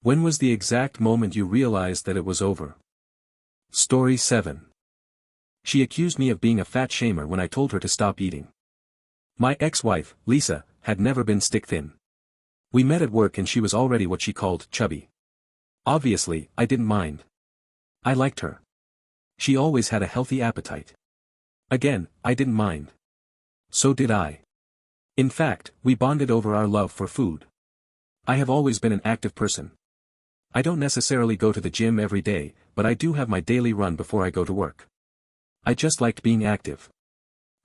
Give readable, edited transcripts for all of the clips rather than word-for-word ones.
When was the exact moment you realized that it was over? Story 7. She accused me of being a fat shamer when I told her to stop eating. My ex-wife, Lisa, had never been stick-thin. We met at work and she was already what she called chubby. Obviously, I didn't mind. I liked her. She always had a healthy appetite. Again, I didn't mind. So did I. In fact, we bonded over our love for food. I have always been an active person. I don't necessarily go to the gym every day, but I do have my daily run before I go to work. I just liked being active.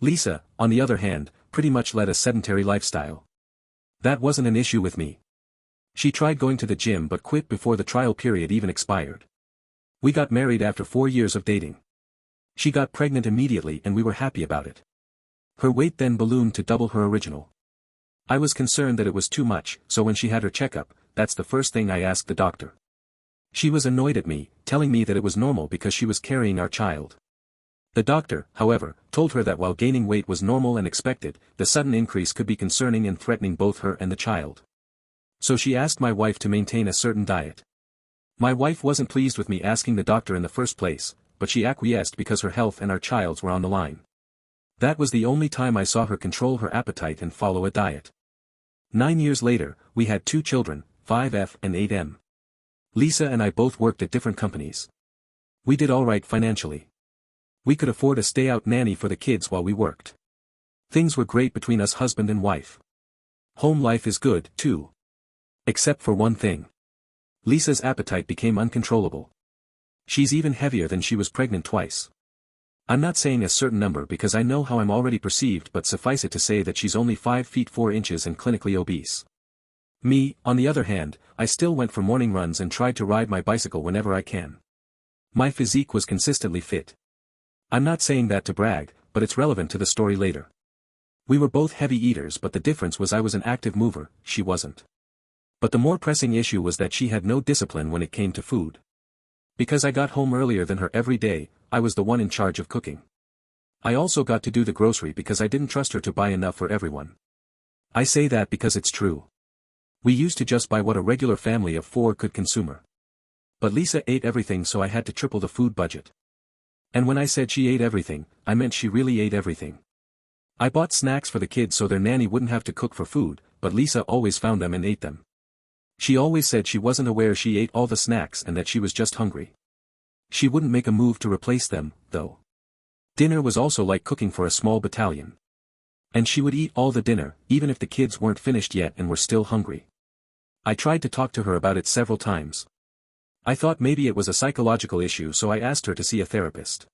Lisa, on the other hand, pretty much led a sedentary lifestyle. That wasn't an issue with me. She tried going to the gym but quit before the trial period even expired. We got married after 4 years of dating. She got pregnant immediately and we were happy about it. Her weight then ballooned to double her original. I was concerned that it was too much, so when she had her checkup, that's the first thing I asked the doctor. She was annoyed at me, telling me that it was normal because she was carrying our child. The doctor, however, told her that while gaining weight was normal and expected, the sudden increase could be concerning and threatening both her and the child. So she asked my wife to maintain a certain diet. My wife wasn't pleased with me asking the doctor in the first place, but she acquiesced because her health and our child's were on the line. That was the only time I saw her control her appetite and follow a diet. 9 years later, we had 2 children, 5F and 8M. Lisa and I both worked at different companies. We did alright financially. We could afford a stay-out nanny for the kids while we worked. Things were great between us husband and wife. Home life is good, too. Except for one thing. Lisa's appetite became uncontrollable. She's even heavier than she was pregnant twice. I'm not saying a certain number because I know how I'm already perceived, but suffice it to say that she's only 5 feet 4 inches and clinically obese. Me, on the other hand, I still went for morning runs and tried to ride my bicycle whenever I can. My physique was consistently fit. I'm not saying that to brag, but it's relevant to the story later. We were both heavy eaters, but the difference was I was an active mover, she wasn't. But the more pressing issue was that she had no discipline when it came to food. Because I got home earlier than her every day, I was the one in charge of cooking. I also got to do the grocery because I didn't trust her to buy enough for everyone. I say that because it's true. We used to just buy what a regular family of 4 could consume. But Lisa ate everything, so I had to triple the food budget. And when I said she ate everything, I meant she really ate everything. I bought snacks for the kids so their nanny wouldn't have to cook for food, but Lisa always found them and ate them. She always said she wasn't aware she ate all the snacks and that she was just hungry. She wouldn't make a move to replace them, though. Dinner was also like cooking for a small battalion. And she would eat all the dinner, even if the kids weren't finished yet and were still hungry. I tried to talk to her about it several times. I thought maybe it was a psychological issue, so I asked her to see a therapist.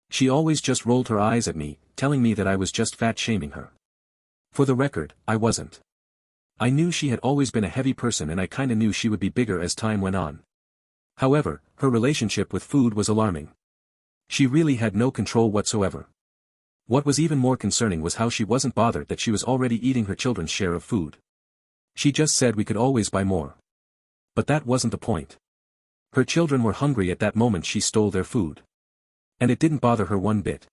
She always just rolled her eyes at me, telling me that I was just fat shaming her. For the record, I wasn't. I knew she had always been a heavy person and I kinda knew she would be bigger as time went on. However, her relationship with food was alarming. She really had no control whatsoever. What was even more concerning was how she wasn't bothered that she was already eating her children's share of food. She just said we could always buy more. But that wasn't the point. Her children were hungry at that moment. She stole their food. And it didn't bother her one bit.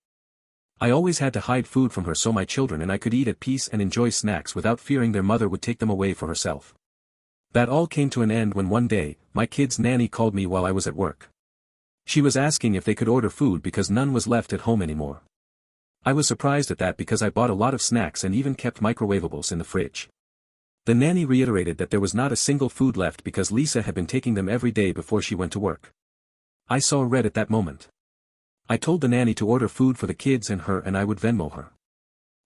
I always had to hide food from her so my children and I could eat at peace and enjoy snacks without fearing their mother would take them away for herself. That all came to an end when one day, my kid's nanny called me while I was at work. She was asking if they could order food because none was left at home anymore. I was surprised at that because I bought a lot of snacks and even kept microwavables in the fridge. The nanny reiterated that there was not a single food left because Lisa had been taking them every day before she went to work. I saw red at that moment. I told the nanny to order food for the kids and her and I would Venmo her.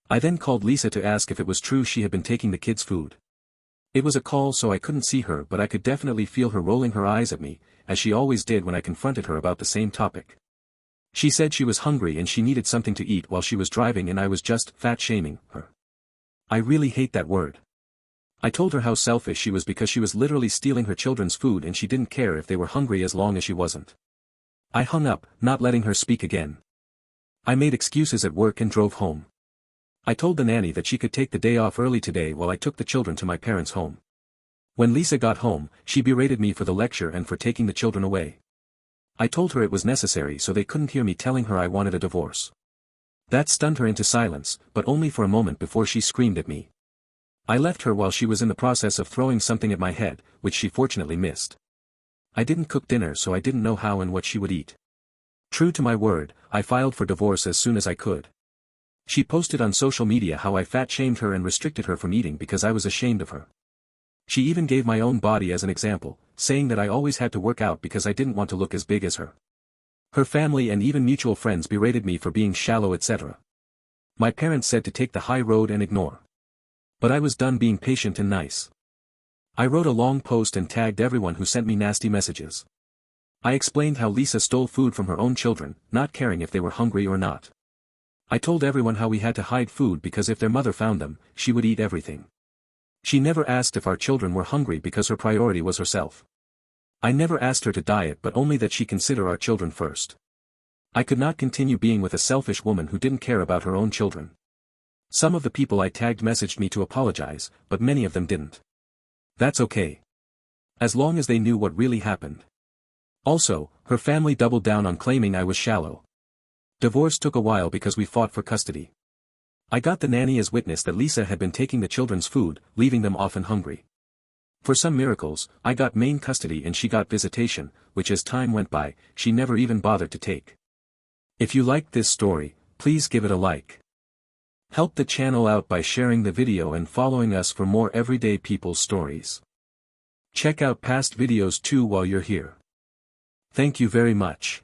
I then called Lisa to ask if it was true she had been taking the kids' food. It was a call so I couldn't see her, but I could definitely feel her rolling her eyes at me, as she always did when I confronted her about the same topic. She said she was hungry and she needed something to eat while she was driving and I was just fat shaming her. I really hate that word. I told her how selfish she was because she was literally stealing her children's food and she didn't care if they were hungry as long as she wasn't. I hung up, not letting her speak again. I made excuses at work and drove home. I told the nanny that she could take the day off early today while I took the children to my parents' home. When Lisa got home, she berated me for the lecture and for taking the children away. I told her it was necessary so they couldn't hear me telling her I wanted a divorce. That stunned her into silence, but only for a moment before she screamed at me. I left her while she was in the process of throwing something at my head, which she fortunately missed. I didn't cook dinner so I didn't know how and what she would eat. True to my word, I filed for divorce as soon as I could. She posted on social media how I fat-shamed her and restricted her from eating because I was ashamed of her. She even gave my own body as an example, saying that I always had to work out because I didn't want to look as big as her. Her family and even mutual friends berated me for being shallow, etc. My parents said to take the high road and ignore. But I was done being patient and nice. I wrote a long post and tagged everyone who sent me nasty messages. I explained how Lisa stole food from her own children, not caring if they were hungry or not. I told everyone how we had to hide food because if their mother found them, she would eat everything. She never asked if our children were hungry because her priority was herself. I never asked her to diet but only that she consider our children first. I could not continue being with a selfish woman who didn't care about her own children. Some of the people I tagged messaged me to apologize, but many of them didn't. That's okay. As long as they knew what really happened. Also, her family doubled down on claiming I was shallow. Divorce took a while because we fought for custody. I got the nanny as witness that Lisa had been taking the children's food, leaving them often hungry. For some miracles, I got main custody and she got visitation, which as time went by, she never even bothered to take. If you liked this story, please give it a like. Help the channel out by sharing the video and following us for more everyday people stories. Check out past videos too while you're here. Thank you very much.